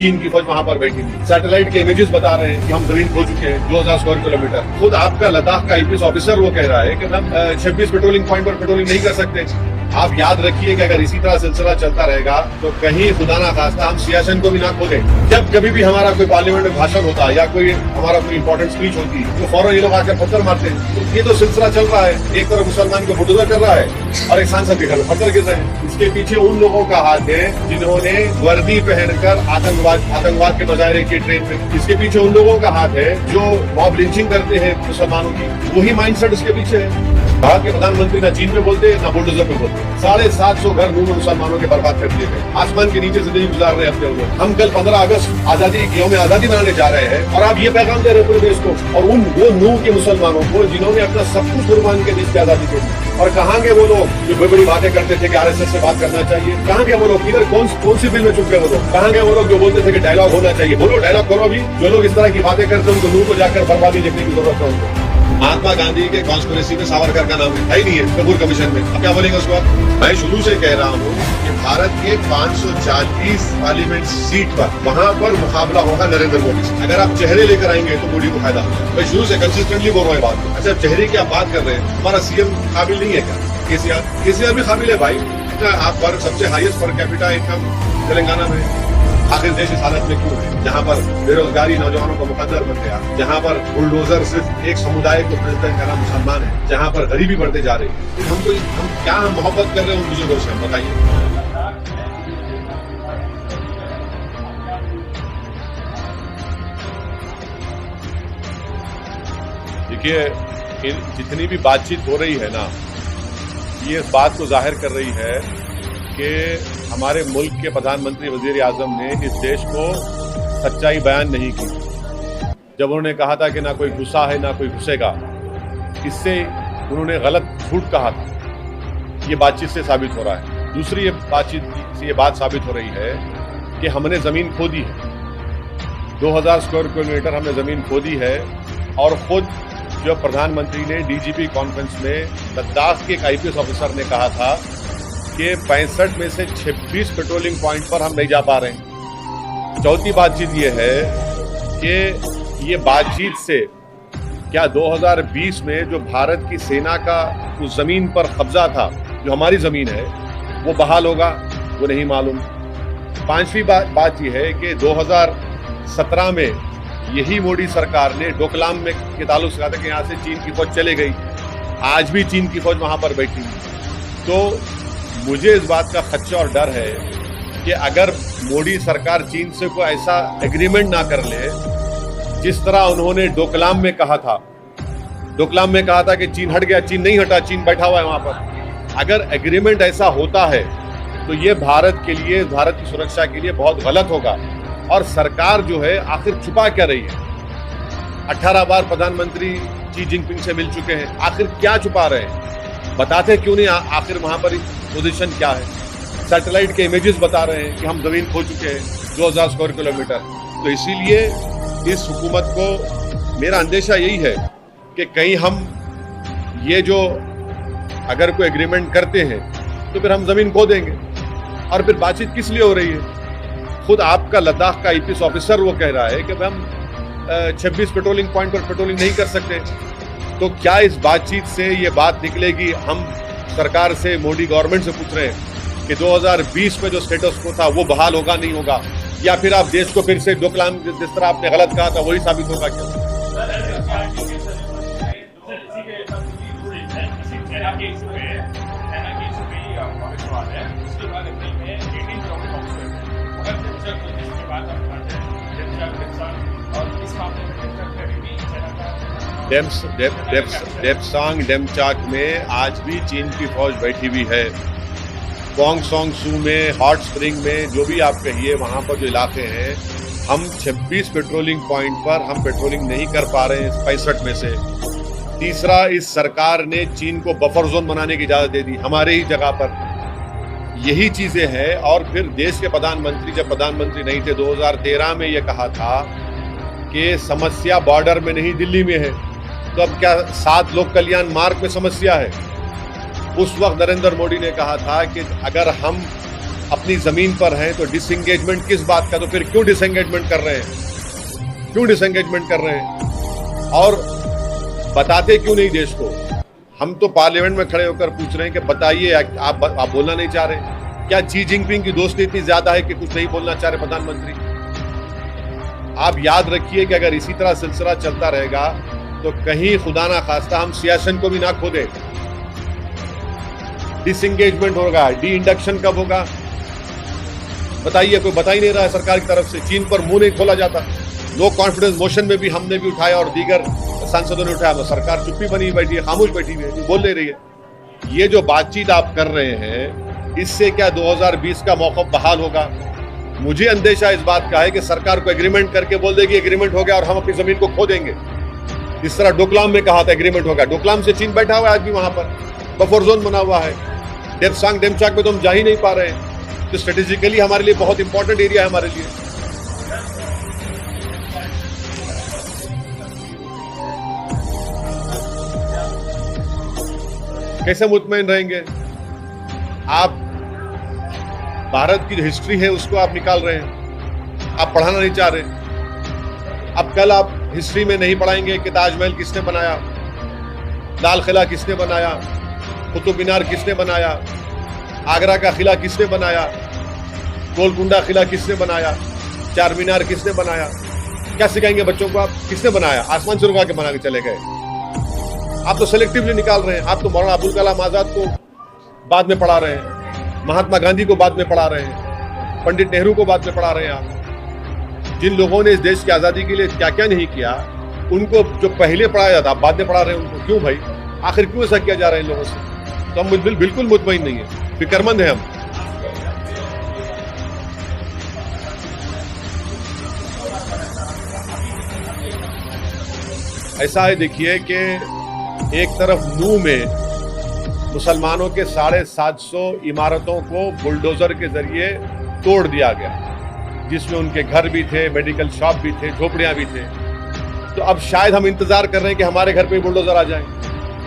चीन की फौज वहां पर बैठी हुई। सैटेलाइट के इमेजेस बता रहे हैं कि हम जमीन खो चुके हैं 2000 स्क्वायर किलोमीटर। खुद आपका लद्दाख का आईपीएस ऑफिसर वो कह रहा है कि हम 26 पेट्रोलिंग पॉइंट पर पेट्रोलिंग नहीं कर सकते। आप याद रखिए कि अगर इसी तरह सिलसिला चलता रहेगा तो कहीं खुदा ना खास्ता हम सियाचिन को भी ना खो दें। जब कभी भी हमारा कोई पार्लियामेंट में भाषण होता है या कोई हमारा कोई इंपॉर्टेंट स्पीच होती है तो फौरन ये लोग आकर पत्थर मारते हैं। तो ये तो सिलसिला चल रहा है, एक तरफ मुसलमान को बुलडोजर कर रहा है और एक सांसद के घर में पत्थर गिर रहे हैं। इसके पीछे उन लोगों का हाथ है जिन्होंने वर्दी पहनकर आतंकवाद के मुजाहरे की ट्रेन में। इसके पीछे उन लोगों का हाथ है जो मॉब लिंचिंग करते हैं मुसलमानों की। वही माइंडसेट उसके पीछे है। भारत के प्रधानमंत्री न चीन पे बोलते न बुलडोजर पे बोलते। 750 घर मुंह में मुसलमानों के बर्बाद कर दिए गए। आसमान के नीचे जिंदगी गुजार रहे अपने लोग। हम कल 15 अगस्त आजादी की यौम आजादी मनाने जा रहे हैं और आप ये पैगाम दे रहे पूरे देश को और उन वो नूह के मुसलमानों को जिन्होंने अपना सब कुछ कुर्बान के देश की आजादी के लिए। और कहाँ के वो लोग जो बड़ी बड़ी बातें करते थे कि आरएसएस से बात करना चाहिए? कहाँ के वो लोग? किधर कौन सी बिल में चुप गए वो लोग? कहाँ के वो लोग जो बोलते थे कि डायलॉग होना चाहिए? बोलो डायलॉग करो। अभी जो लोग इस तरह की बातें करते हैं उनको नूह को जाकर बर्बादी देखने की जरूरत है उनको। महात्मा गांधी के कॉन्स्पिरेसी में सावरकर का नाम लिखा ही नहीं है कपूर कमीशन में। अब क्या बोलेंगे उसको आप? मैं शुरू से कह रहा हूँ कि भारत के 540 पार्लियामेंट सीट पर वहां पर मुकाबला होगा नरेंद्र मोदी से। अगर आप चेहरे लेकर आएंगे तो मोदी को फायदा होगा। मैं शुरू से कंसिस्टेंटली बोल रहा हूँ बात। अच्छा, चेहरे की आप बात कर रहे हैं, हमारा सीएम काबिल नहीं है क्या? केसीआर भी काबिल है भाई। आप पर सबसे highest per capita income Telangana में। आखिर देश इस हालत में क्यों है जहाँ पर बेरोजगारी नौजवानों का मुकद्दर बन गया, जहाँ पर बुलडोजर सिर्फ एक समुदाय को प्रेसिडेंट करना मुसलमान है, जहाँ पर गरीबी बढ़ते जा रही है। हम क्या मोहब्बत कर रहे हैं उन बुजुर्गों से? हम बताइए। देखिए, जितनी भी बातचीत हो रही है ना, ये इस बात को जाहिर कर रही है कि हमारे मुल्क के प्रधानमंत्री वजीर आजम ने इस देश को सच्चाई बयान नहीं की। जब उन्होंने कहा था कि ना कोई घुसा है ना कोई घुसेगा, इससे उन्होंने गलत झूठ कहा था। ये बातचीत से साबित हो रहा है। दूसरी ये बात साबित हो रही है कि हमने ज़मीन खो दी है। 2000 स्क्वायर किलोमीटर हमने ज़मीन खो दी है। और खुद जो प्रधानमंत्री ने डीजीपी कॉन्फ्रेंस में लद्दाख के एक आईपीएस ऑफिसर ने कहा था कि 65 में से 26 पेट्रोलिंग पॉइंट पर हम नहीं जा पा रहे हैं। चौथी बातचीत ये है कि ये बातचीत से क्या 2020 में जो भारत की सेना का उस जमीन पर कब्जा था, जो हमारी जमीन है, वो बहाल होगा? वो नहीं मालूम। पांचवी बात यह है कि 2017 में यही मोदी सरकार ने डोकलाम में के ताल्लुक से कहा था कि यहाँ से चीन की फौज चले गई। आज भी चीन की फौज वहां पर बैठी हुई। तो मुझे इस बात का खदशा और डर है कि अगर मोदी सरकार चीन से कोई ऐसा एग्रीमेंट ना कर ले जिस तरह उन्होंने डोकलाम में कहा था। डोकलाम में कहा था कि चीन हट गया, चीन नहीं हटा, चीन बैठा हुआ है वहां पर। अगर एग्रीमेंट ऐसा होता है तो ये भारत के लिए, भारत की सुरक्षा के लिए बहुत गलत होगा। और सरकार जो है आखिर छुपा क्या रही है? 18 बार प्रधानमंत्री शी जिनपिंग से मिल चुके हैं, आखिर क्या छुपा रहे हैं? बताते क्यों नहीं? आखिर वहां पर पोजीशन क्या है? सैटेलाइट के इमेजेस बता रहे हैं कि हम जमीन खो चुके हैं 2000 स्क्वायर किलोमीटर। तो इसीलिए इस हुकूमत को मेरा अंदेशा यही है कि कहीं हम ये जो अगर कोई एग्रीमेंट करते हैं तो फिर हम जमीन खो देंगे। और फिर बातचीत किस लिए हो रही है? खुद आपका लद्दाख का आईपीएस ऑफिसर वो कह रहा है कि हम 26 पेट्रोलिंग पॉइंट पर पेट्रोलिंग नहीं कर सकते। तो क्या इस बातचीत से ये बात निकलेगी? हम सरकार से, मोदी गवर्नमेंट से पूछ रहे हैं कि 2020 में जो स्टेटस को था वो बहाल होगा नहीं होगा, या फिर आप देश को फिर से डोकलाम जिस तरह आपने गलत कहा था वही साबित होगा क्या? डेप्सांग डेमचाक में आज भी चीन की फौज बैठी हुई है। पोंग सोंग सू में, हॉट स्प्रिंग में, जो भी आप कहिए, वहां पर जो इलाके हैं, हम 26 पेट्रोलिंग पॉइंट पर हम पेट्रोलिंग नहीं कर पा रहे हैं 65 में से। तीसरा, इस सरकार ने चीन को बफर जोन बनाने की इजाजत दे दी हमारे ही जगह पर। यही चीजें हैं। और फिर देश के प्रधानमंत्री जब प्रधानमंत्री नहीं थे 2013 में ये कहा था कि समस्या बॉर्डर में नहीं दिल्ली में है। तो अब क्या 7 लोक कल्याण मार्ग में समस्या है? उस वक्त नरेंद्र मोदी ने कहा था कि अगर हम अपनी जमीन पर हैं तो डिसएंगेजमेंट किस बात का? तो फिर क्यों डिसएंगेजमेंट कर रहे हैं? क्यों डिसएंगेजमेंट कर रहे हैं? और बताते क्यों नहीं देश को? हम तो पार्लियामेंट में खड़े होकर पूछ रहे हैं कि बताइए, आप बोलना नहीं चाह रहे? क्या शी जिनपिंग की दोस्ती इतनी ज्यादा है कि कुछ नहीं बोलना चाह रहे प्रधानमंत्री? आप याद रखिए कि अगर इसी तरह सिलसिला चलता रहेगा तो कहीं खुदा ना खास्ता हम सियासत को भी ना खो दें। डिसएंगेजमेंट होगा, डी इंडक्शन कब होगा बताइए? कोई बता ही नहीं रहा है सरकार की तरफ से। चीन पर मुंह नहीं खोला जाता। नो कॉन्फिडेंस मोशन में भी हमने भी उठाया और दीगर सांसदों ने उठाया, सरकार चुप्पी बनी बैठी है, खामोश बैठी हुई है, बोल नहीं रही है। ये जो बातचीत आप कर रहे हैं, इससे क्या 2020 का मौका बहाल होगा? मुझे अंदेशा इस बात का है कि सरकार को एग्रीमेंट करके बोल देगी एग्रीमेंट हो गया और हम अपनी जमीन को खो देंगे। इस तरह डोकलाम में कहा था एग्रीमेंट होगा। डोकलाम से चीन बैठा हुआ है आज भी, वहां पर बफर जोन बना हुआ है। डेप्सांग डेमचाक में तो हम जा ही नहीं पा रहे हैं, तो स्ट्रेटेजिकली हमारे लिए बहुत इंपॉर्टेंट एरिया है हमारे लिए। कैसे मुतमईन रहेंगे? आप भारत की जो हिस्ट्री है उसको आप निकाल रहे हैं, आप पढ़ाना नहीं चाह रहे। अब कल आप हिस्ट्री में नहीं पढ़ाएंगे कि ताजमहल किसने बनाया, लाल किला किसने बनाया, कुतुब मीनार किसने बनाया, आगरा का किला किसने बनाया, गोलकुंडा किला किसने बनाया, चार मीनार किसने बनाया? क्या सिखाएंगे बच्चों को आप? किसने बनाया? आसमान से रुका के बना के चले गए। आप तो सेलेक्टिवली निकाल रहे हैं। आप तो मौलाना अबुल कलाम आजाद को बाद में पढ़ा रहे हैं, महात्मा गांधी को बाद में पढ़ा रहे हैं, पंडित नेहरू को बाद में पढ़ा रहे हैं। आप जिन लोगों ने इस देश की आजादी के लिए क्या क्या नहीं किया, उनको जो पहले पढ़ाया जाता आप बाद में पढ़ा रहे हैं उनको। क्यों भाई? आखिर क्यों ऐसा किया जा रहा है इन लोगों से? तो हम बिल्कुल मुतमईन नहीं है, फिक्रमंद है हम। ऐसा है देखिए कि एक तरफ नू में मुसलमानों के 750 इमारतों को बुलडोजर के जरिए तोड़ दिया गया, जिसमें उनके घर भी थे, मेडिकल शॉप भी थे, झोपड़ियां भी थे। तो अब शायद हम इंतजार कर रहे हैं कि हमारे घर पे बुलडोजर आ जाए,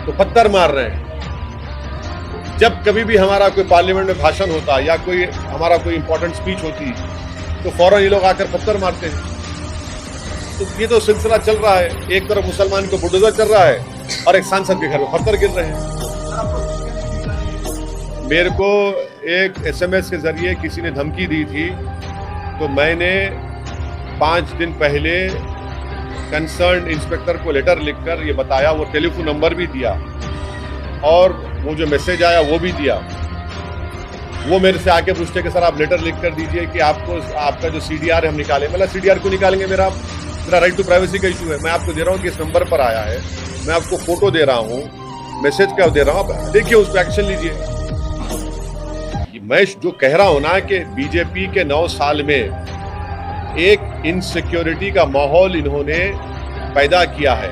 तो पत्थर मार रहे हैं। जब कभी भी हमारा कोई पार्लियामेंट में भाषण होता या कोई हमारा कोई इंपॉर्टेंट स्पीच होती तो फौरन ये लोग आकर पत्थर मारते हैं। तो ये तो सिलसिला चल रहा है। एक तरफ मुसलमान को बुलडोजर चल रहा है और एक सांसद के घर में पत्थर गिर रहे हैं। मेरे को एक SMS के जरिए किसी ने धमकी दी थी, तो मैंने 5 दिन पहले कंसर्न इंस्पेक्टर को लेटर लिखकर ये बताया, वो टेलीफोन नंबर भी दिया और वो जो मैसेज आया वो भी दिया। वो मेरे से आके पूछते कि सर आप लेटर लिख कर दीजिए कि आपका जो CDR है हम निकालें। मतलब CDR को निकालेंगे? मेरा राइट टू प्राइवेसी का इशू है। मैं आपको दे रहा हूँ कि इस नंबर पर आया है, मैं आपको फोटो दे रहा हूँ, मैसेज क्या दे रहा हूँ, देखिए उस पर एक्शन लीजिए। मैं जो कह रहा हूँ ना कि बीजेपी के 9 साल में एक इनसिक्योरिटी का माहौल इन्होंने पैदा किया है,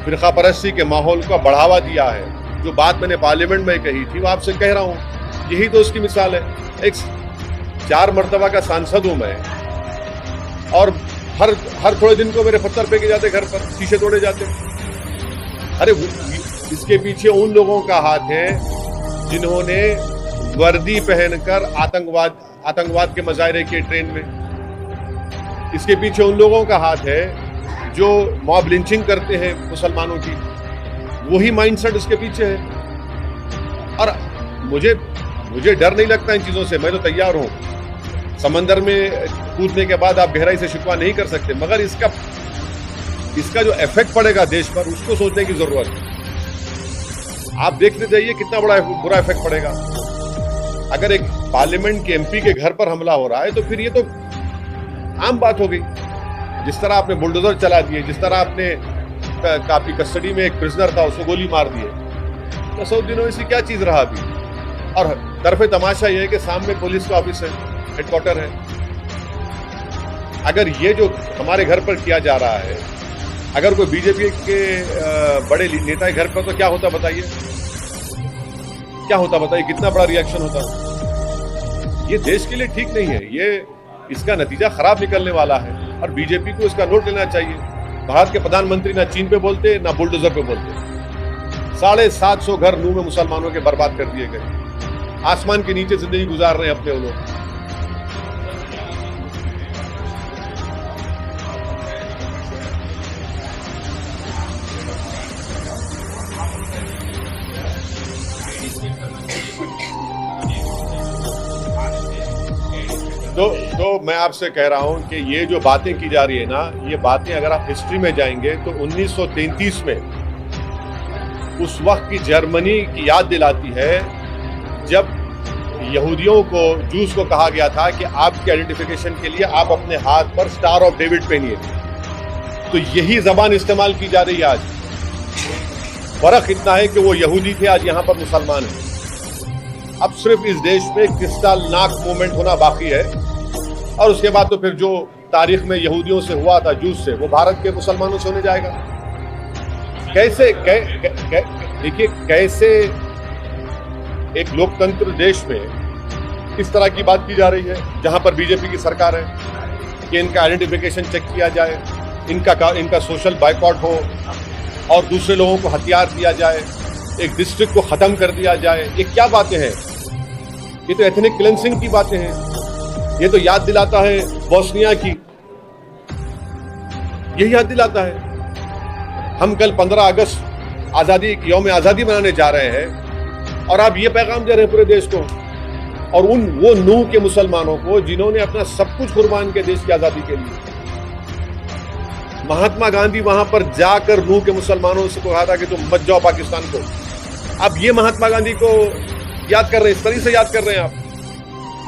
फिरका परस्ती के माहौल को बढ़ावा दिया है। जो बात मैंने पार्लियामेंट में कही थी वो आपसे कह रहा हूँ, यही तो उसकी मिसाल है। एक 4 मरतबा का सांसद हूँ मैं, और हर थोड़े दिन को मेरे पत्थर फेंके जाते, घर पर शीशे तोड़े जाते। अरे इसके पीछे उन लोगों का हाथ है जिन्होंने वर्दी पहनकर आतंकवाद के मुजाहरे किए ट्रेन में। इसके पीछे उन लोगों का हाथ है जो मॉब लिंचिंग करते हैं मुसलमानों की, वही माइंडसेट उसके पीछे है। और मुझे डर नहीं लगता इन चीजों से, मैं तो तैयार हूं। समंदर में कूदने के बाद आप गहराई से शिकवा नहीं कर सकते, मगर इसका जो इफेक्ट पड़ेगा देश पर, उसको सोचने की जरूरत है। आप देखते जाइए कितना बड़ा बुरा इफेक्ट पड़ेगा। अगर एक पार्लियामेंट के MP के घर पर हमला हो रहा है तो फिर ये तो आम बात हो गई। जिस तरह आपने बुलडोजर चला दिए, जिस तरह आपने आपकी कस्टडी में एक प्रिजनर था उसको गोली मार दिए, तो 100 दिनों से क्या चीज रहा अभी। और तरफे तमाशा ये है कि सामने पुलिस का ऑफिस है, हेडक्वार्टर है। अगर ये जो हमारे घर पर किया जा रहा है, अगर कोई बीजेपी के बड़े नेता के घर पर, तो क्या होता बताइए? क्या होता बताइए? कितना बड़ा रिएक्शन होता। ये देश के लिए ठीक नहीं है, ये इसका नतीजा खराब निकलने वाला है और बीजेपी को इसका नोट लेना चाहिए। भारत के प्रधानमंत्री ना चीन पे बोलते ना बुलडोजर पे बोलते। 750 घर नू में मुसलमानों के बर्बाद कर दिए गए, आसमान के नीचे जिंदगी गुजार रहे हैं अपने लोग। मैं आपसे कह रहा हूं कि ये जो बातें की जा रही है ना, ये बातें अगर आप हिस्ट्री में जाएंगे तो 1933 में उस वक्त की जर्मनी की याद दिलाती है, जब यहूदियों को, जूस को कहा गया था कि आपके आइडेंटिफिकेशन के लिए आप अपने हाथ पर स्टार ऑफ डेविड पहनिए। तो यही जबान इस्तेमाल की जा रही है आज। फर्क इतना है कि वो यहूदी थे, आज यहां पर मुसलमान हैं। अब सिर्फ इस देश में क्रिस्टलनाक मूवमेंट होना बाकी है, और उसके बाद तो फिर जो तारीख में यहूदियों से हुआ था, जूस से, वो भारत के मुसलमानों से होने जाएगा। कैसे देखिए, कैसे एक लोकतंत्र देश में इस तरह की बात की जा रही है, जहां पर बीजेपी की सरकार है, कि इनका आइडेंटिफिकेशन चेक किया जाए, इनका सोशल बायकॉट हो, और दूसरे लोगों को हथियार दिया जाए, एक डिस्ट्रिक्ट को खत्म कर दिया जाए। ये क्या बातें हैं? ये तो एथनिक क्लेंसिंग की बातें हैं। ये तो याद दिलाता है बोस्निया की, यही याद दिलाता है। हम कल 15 अगस्त आजादी, यौम आजादी मनाने जा रहे हैं, और आप ये पैगाम दे रहे हैं पूरे देश को, और वो नूह के मुसलमानों को जिन्होंने अपना सब कुछ कुर्बान किया देश की आजादी के लिए। महात्मा गांधी वहां पर जाकर नूह के मुसलमानों से कहा था कि तुम मत जाओ पाकिस्तान को। अब ये महात्मा गांधी को याद कर रहे हैं, इस तरह से याद कर रहे हैं आप।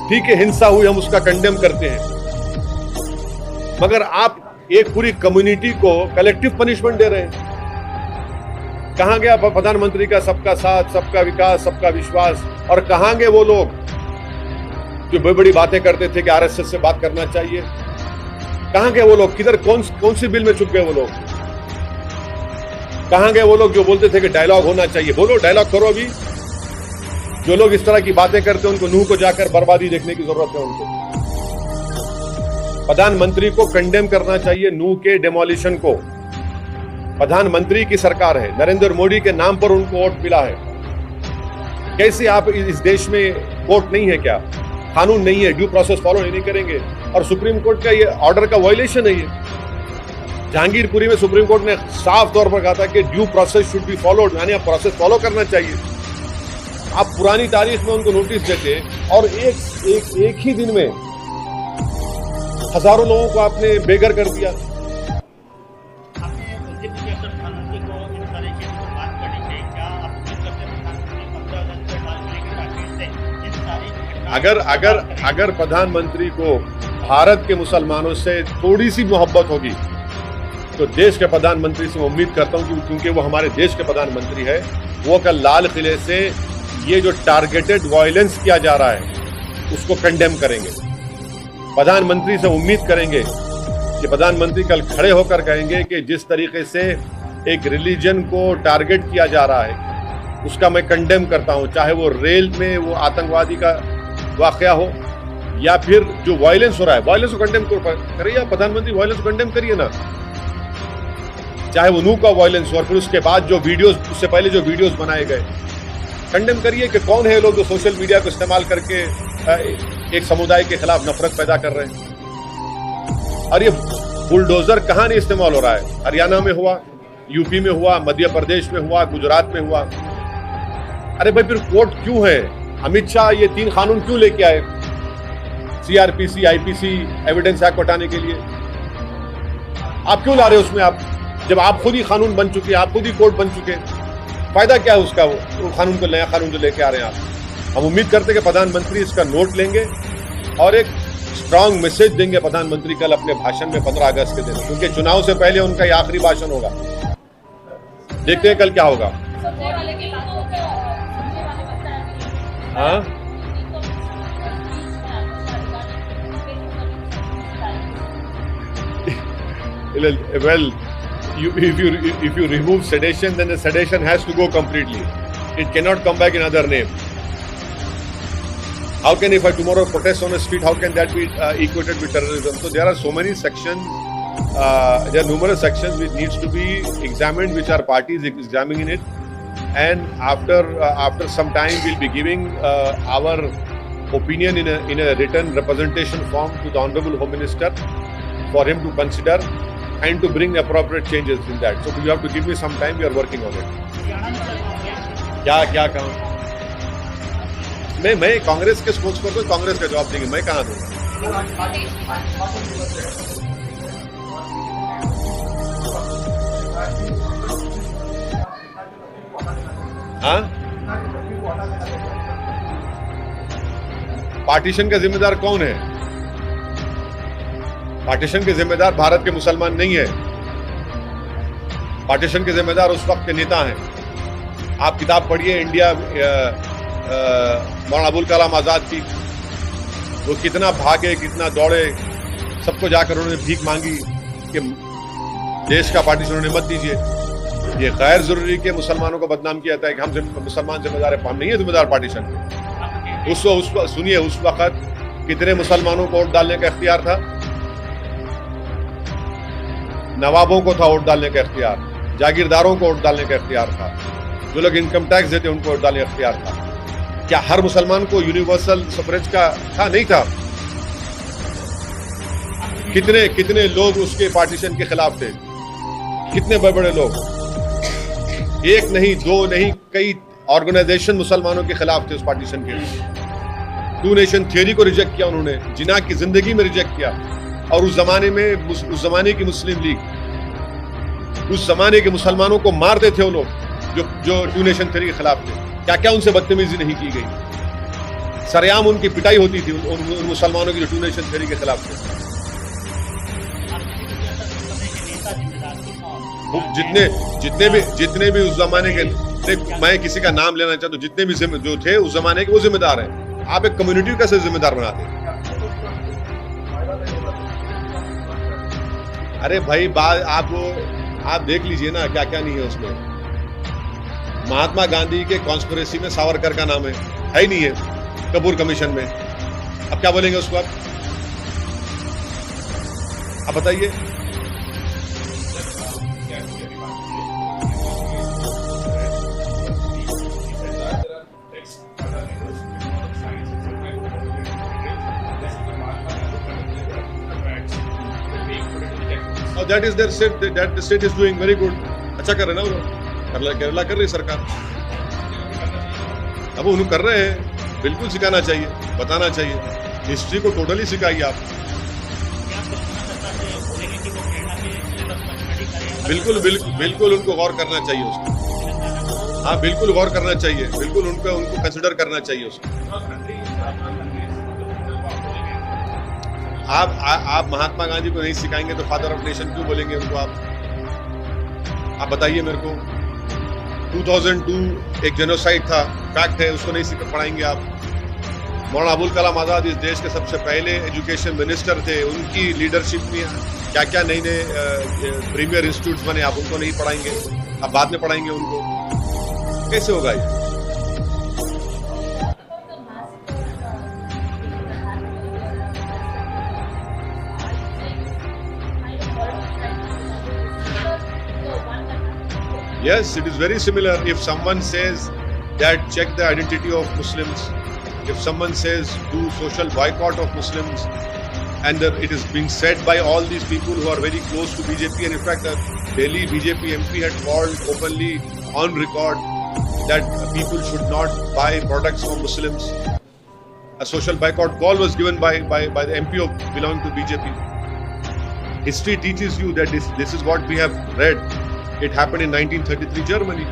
ठीक है, हिंसा हुई, हम उसका कंडेम करते हैं, मगर आप एक पूरी कम्युनिटी को कलेक्टिव पनिशमेंट दे रहे हैं। कहां गया प्रधानमंत्री का सबका साथ, सबका विकास, सबका विश्वास? और कहां गए वो लोग जो बड़ी बड़ी बातें करते थे कि आरएसएस से बात करना चाहिए? कहां गए वो लोग? किधर, कौन सी बिल में छुप गए वो लोग? कहां गए वो लोग जो बोलते थे कि डायलॉग होना चाहिए? बोलो, डायलॉग करो। अभी जो लोग इस तरह की बातें करते हैं, उनको नूह को जाकर बर्बादी देखने की जरूरत है। उनको प्रधानमंत्री को कंडेम करना चाहिए, नूह के डेमोलिशन को। प्रधानमंत्री की सरकार है, नरेंद्र मोदी के नाम पर उनको वोट मिला है। कैसे आप इस देश में कोर्ट नहीं है क्या? कानून नहीं है, ड्यू प्रोसेस फॉलो नहीं करेंगे, और सुप्रीम कोर्ट का ये ऑर्डर का वायलेशन है। ये जहांगीरपुरी में सुप्रीम कोर्ट ने साफ तौर पर कहा था कि due process should be followed, यानी आप प्रोसेस फॉलो करना चाहिए। आप पुरानी तारीख में उनको नोटिस देते, और एक ही दिन में हजारों लोगों को आपने बेघर कर दिया। अगर प्रधानमंत्री को भारत के मुसलमानों से थोड़ी सी मोहब्बत होगी, तो देश के प्रधानमंत्री से मैं उम्मीद करता हूं कि क्योंकि वो हमारे देश के प्रधानमंत्री है, वो कल लाल किले से ये जो टारगेटेड वायलेंस किया जा रहा है उसको कंडेम करेंगे। प्रधानमंत्री से उम्मीद करेंगे कि प्रधानमंत्री कल खड़े होकर कहेंगे कि जिस तरीके से एक रिलीजन को टारगेट किया जा रहा है उसका मैं कंडेम करता हूं, चाहे वो रेल में वो आतंकवादी का वाकया हो, या फिर जो वायलेंस हो रहा है, वायलेंस को कंडेम करिए। प्रधानमंत्री वायलेंस को कंडेम करिए ना, चाहे वो नूह का वायलेंस हो, और फिर उसके बाद जो वीडियोस, उससे पहले जो वीडियोस बनाए गए, कंडेम करिए कि कौन है लोग जो सोशल मीडिया को इस्तेमाल करके एक समुदाय के खिलाफ नफरत पैदा कर रहे हैं। और ये बुलडोजर कहां नहीं इस्तेमाल हो रहा है? हरियाणा में हुआ, यूपी में हुआ, मध्य प्रदेश में हुआ, गुजरात में हुआ। अरे भाई, फिर कोर्ट क्यों है? अमित शाह ये 3 कानून क्यों लेके आए? सीआरपीसी, आईपीसी, एविडेंस एक्ट हटाने के लिए आप क्यों ला रहे हो उसमें? आप जब आप खुद ही कानून बन चुके, आप खुद ही कोर्ट बन चुके, फायदा क्या है उसका? वो कानून को, नया कानून जो लेके आ रहे हैं आप। हम उम्मीद करते हैं कि प्रधानमंत्री इसका नोट लेंगे और एक स्ट्रांग मैसेज देंगे प्रधानमंत्री कल अपने भाषण में 15 अगस्त के दिन, क्योंकि चुनाव से पहले उनका ये आखिरी भाषण होगा। देखते हैं कल क्या होगा। हाँ, well, if you remove sedition, then the sedition has to go completely. It cannot come back in other name. How can, if I tomorrow protest on the street, how can that be equated with terrorism? So there are so many sections, there are numerous sections which needs to be examined, which our party is examining it, and after some time we'll be giving our opinion in a written representation form to the Honorable Home Minister for him to consider and to bring appropriate changes in that. So you have to give me some time. We are working on it. क्या कहूँ मैं? कांग्रेस के spokesperson, Congress का जवाब देंगे, मैं कहाँ दूंगा? हाँ, पार्टीशन का जिम्मेदार कौन है? पार्टीशन के जिम्मेदार भारत के मुसलमान नहीं है। पार्टीशन के जिम्मेदार उस वक्त के नेता हैं। आप किताब पढ़िए इंडिया मौलाना अबुल कलाम आजाद की, वो कितना भागे, कितना दौड़े, सबको जाकर उन्होंने भीख मांगी कि देश का पार्टीशन उन्होंने मत दीजिए। ये गैर जरूरी के मुसलमानों को बदनाम किया था कि हम मुसलमान जिम्मेदार है, हम नहीं है जिम्मेदार पार्टीशन के। सुनिए, उस वक्त कितने मुसलमानों को वोट डालने का इख्तियार था? नवाबों को था वोट डालने का इख्तियार, जागीरदारों को वोट डालने का इख्तियार था, जो लोग इनकम टैक्स देते उनको वोट डालने का इख्तियार था। क्या हर मुसलमान को यूनिवर्सल सफरेज का था? नहीं था। कितने लोग उसके पार्टीशन के खिलाफ थे? कितने बड़े बड़े लोग, एक नहीं, दो नहीं, कई ऑर्गेनाइजेशन मुसलमानों के खिलाफ थे उस पार्टीशन के। टू नेशन थियरी को रिजेक्ट किया उन्होंने, जिना की जिंदगी में रिजेक्ट किया। और उस जमाने की मुस्लिम लीग उस जमाने के मुसलमानों को मारते थे वो लोग जो टू नेशन थियरी के खिलाफ थे। क्या क्या उनसे बदतमीजी नहीं की गई? सरेआम उनकी पिटाई होती थी उन मुसलमानों की जो टू नेशन थियरी के खिलाफ थे। जितने भी उस जमाने के, मैं किसी का नाम लेना चाहता हूं, जितने भी जो थे उस जमाने के, वो जिम्मेदार हैं। आप एक कम्युनिटी को कैसे जिम्मेदार बनाते हैं? अरे भाई, आप देख लीजिए ना, क्या क्या नहीं है उसमें। महात्मा गांधी के कॉन्स्पिरेसी में सावरकर का नाम है ही नहीं है कपूर कमीशन में। अब क्या बोलेंगे उसको आप बताइए। That is their state, that the state is doing very good. अच्छा कर रहे ना वो, केरला कर रही सरकार। अब उन्हें कर रहे हैं, बिल्कुल सिखाना चाहिए, बताना चाहिए। हिस्ट्री को टोटली सिखाइए आप। बिल्कुल उनको गौर करना चाहिए उसको। हाँ, बिल्कुल गौर करना चाहिए, बिल्कुल उनको कंसिडर करना चाहिए उसको। आप महात्मा गांधी को नहीं सिखाएंगे तो फादर ऑफ नेशन क्यों बोलेंगे उनको? आप बताइए मेरे को। 2002 एक जेनोसाइड था, फैक्ट है, उसको नहीं पढ़ाएंगे आप? मौलाना अबुल कलाम आजाद इस देश के सबसे पहले एजुकेशन मिनिस्टर थे। उनकी लीडरशिप में क्या क्या नए प्रीमियर इंस्टीट्यूट बने, आप उनको नहीं पढ़ाएंगे? आप बाद में पढ़ाएंगे उनको? कैसे होगा ये? Yes, it is very similar. If someone says that check the identity of Muslims, if someone says do social boycott of Muslims, and it is being said by all these people who are very close to BJP, and in fact the Delhi BJP MP had called openly on record that people should not buy products from Muslims. A social boycott call was given by the MP of belonging to BJP. History teaches you that this is what we have read. It happened in 1933 Germany.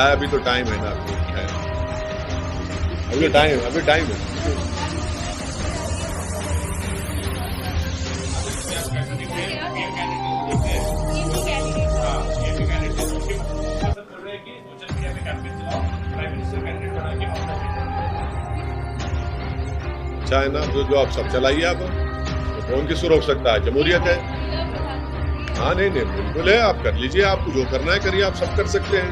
अभी तो time है ना, अभी time है। अच्छा है ना, जो आप सब चलाइए, आप कौन किसको रोक सकता है? जमहूरियत है। हाँ, नहीं बिल्कुल है, आप कर लीजिए, आपको जो करना है करिए, आप सब कर सकते हैं,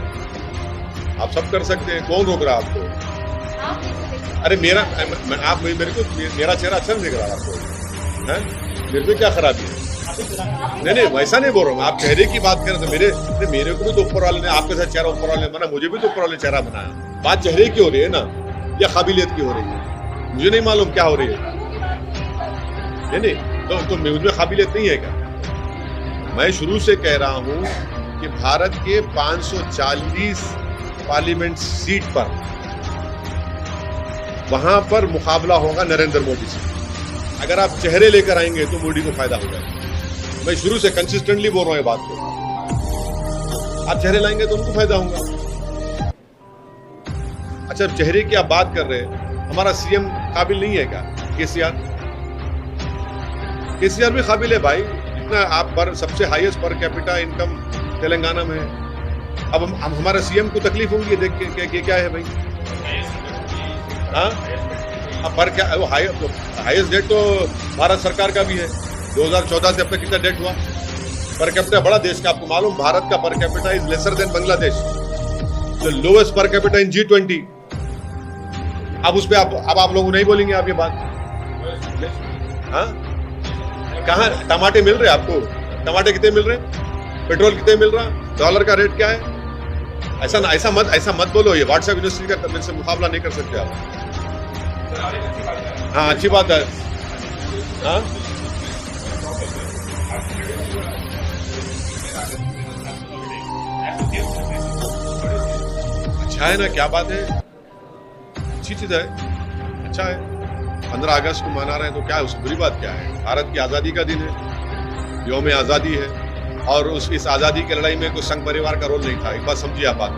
आप सब कर सकते हैं। कौन रोक रहा है आपको? अरे मेरा चेहरा अच्छा नहीं दिख रहा आपको है? मेरे को क्या खराबी है? नहीं वैसा नहीं बोल रहा हूँ, आप चेहरे की बात करें तो मेरे को भी तो ऊपर वाले ने आपके साथ चेहरा ऊपर वाले बना, मुझे भी तो ऊपर वाले चेहरा बनाया। बात चेहरे की हो रही है ना, या काबिलियत की हो रही है? मुझे नहीं मालूम क्या हो रही है। नहीं तो मुझमें काबिलियत नहीं है क्या? मैं शुरू से कह रहा हूं कि भारत के 540 पार्लियामेंट सीट पर, वहां पर मुकाबला होगा नरेंद्र मोदी से। अगर आप चेहरे लेकर आएंगे तो मोदी को फायदा हो जाएगा। मैं शुरू से कंसिस्टेंटली बोल रहा हूं ये बात को। आप चेहरे लाएंगे तो उनको फायदा होगा। अच्छा, चेहरे की आप बात कर रहे हैं, हमारा सीएम काबिल नहीं है क्या? केसीआर भी काबिल है भाई। इतना आप पर सबसे highest per capita income Telangana में है। अब हम हमारा सीएम को तकलीफ होंगी देख के क्या है भाई? हाँ, पर क्या वो हाईएस्ट डेट तो भारत सरकार का भी है। 2014 से अब तक कितना डेट हुआ? पर कैपिटा बड़ा देश का आपको मालूम, भारत का per capita is lesser than Bangladesh, the lowest per capita in G20। अब उस पे आप लोग नहीं बोलेंगे आप ये बात? हाँ, कहाँ टमाटे मिल रहे आपको? टमाटे कितने मिल रहे? पेट्रोल कितने मिल रहा? डॉलर का रेट क्या है? ऐसा मत बोलो। ये व्हाट्सएप यूनिवर्सिटी का मेरे से मुकाबला नहीं कर सकते आप। हाँ, अच्छी बात है। हाँ, अच्छा है ना, क्या बात है, अच्छी चीज है, अच्छा है। 15 अगस्त को मना रहे हैं तो क्या है, उसकी बुरी बात क्या है? भारत की आजादी का दिन है, यौम आजादी है, और इस आजादी की लड़ाई में कोई संघ परिवार का रोल नहीं था। एक बात समझिए आप, बात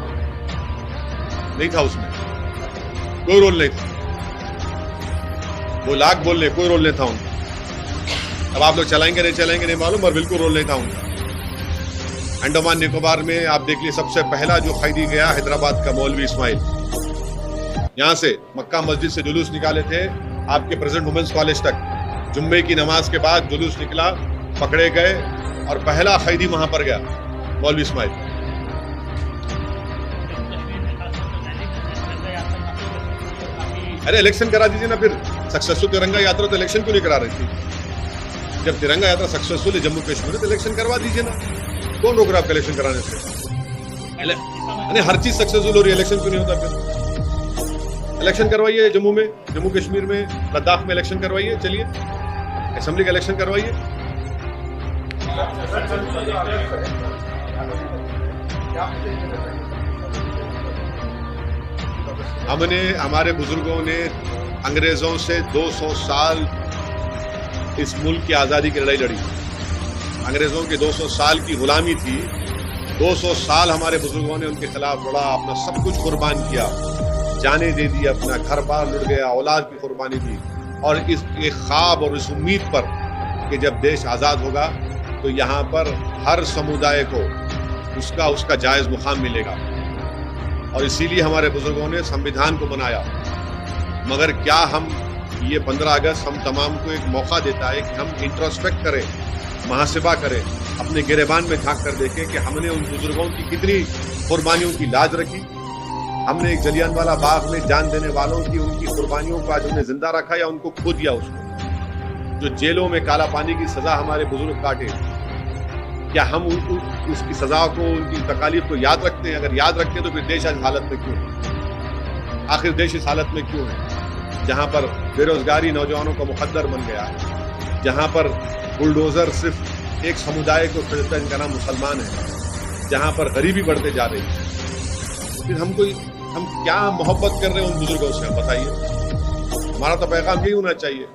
नहीं था उसमें, कोई रोल नहीं था। वो लाख बोल ले, कोई रोल नहीं था उनका। अब आप लोग चलाएंगे नहीं मालूम, और बिल्कुल रोल नहीं था उनका। अंडमान निकोबार में आप देख लीजिए, सबसे पहला जो खैदी गया हैदराबाद का मौलवी इस्माइल, यहां से मक्का मस्जिद से जुलूस निकाले थे आपके प्रेसिडेंट वुमेन्स कॉलेज तक। जुम्मे की नमाज के बाद जुलूस निकला, पकड़े गए, और पहला खैदी वहां पर गया मौलवी इस्माइल। अरे इलेक्शन करा दीजिए ना फिर। सक्सेसफुल तिरंगा यात्रा तो इलेक्शन क्यों नहीं करा रही थी? जब तिरंगा यात्रा सक्सेसफुल है जम्मू कश्मीर में तो इलेक्शन करवा दीजिए ना। कौन रोक रहा है आपका इलेक्शन कराने से? अरे हर चीज सक्सेसफुल हो रही है, इलेक्शन क्यों नहीं होता फिर? इलेक्शन करवाइए जम्मू में, जम्मू कश्मीर में, लद्दाख में इलेक्शन करवाइए। चलिए असेंबली का इलेक्शन करवाइए। हमने, हमारे बुजुर्गों ने अंग्रेजों से 200 साल इस मुल्क की आजादी की लड़ाई लड़ी। अंग्रेजों के 200 साल की गुलामी थी। 200 साल हमारे बुजुर्गों ने उनके खिलाफ लड़ा, अपना सब कुछ कुर्बान किया, जाने दे दी, अपना घर बार लुट गया, औलाद की कुर्बानी दी, और इस एक ख्वाब और इस उम्मीद पर कि जब देश आजाद होगा तो यहाँ पर हर समुदाय को उसका जायज मुकाम मिलेगा। और इसीलिए हमारे बुजुर्गों ने संविधान को बनाया। मगर क्या हम ये 15 अगस्त हम तमाम को एक मौका देता है कि हम इंट्रोस्पेक्ट करें, महासिबा करें, अपने गिरेबान में झांक कर देखें कि हमने उन बुजुर्गों की कितनी कुर्बानियों की लाज रखी। हमने एक जलियांवाला बाग में जान देने वालों की उनकी कुर्बानियों को आज हमने जिंदा रखा या उनको खो दिया उसको। जो जेलों में काला पानी की सजा हमारे बुजुर्ग काटे, क्या हम उसकी सजा को, उनकी तकालीफ को याद रखते हैं? अगर याद रखते हैं तो फिर देश आज हालत में क्यों है? आखिर देश इस हालत में क्यों है जहां पर बेरोजगारी नौजवानों का मुकद्दर बन गया, जहां पर बुलडोजर सिर्फ एक समुदाय को खरीदता है जिनका नाम मुसलमान है, जहां पर गरीबी बढ़ते जा रही है? फिर हम क्या मोहब्बत कर रहे हैं उन बुजुर्गों से? हम बताइए। हमारा तो पैगाम यही होना चाहिए।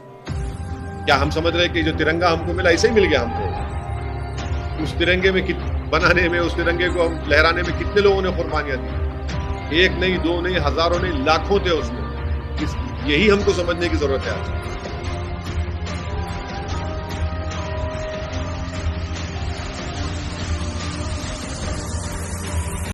क्या हम समझ रहे हैं कि जो तिरंगा हमको मिला ऐसे ही मिल गया हमको? उस तिरंगे में बनाने में, उस तिरंगे को लहराने में कितने लोगों ने कुर्बानियां दी? एक नहीं, दो नहीं, हजारों नहीं, लाखों थे उसमें। यही हमको समझने की जरूरत है आज।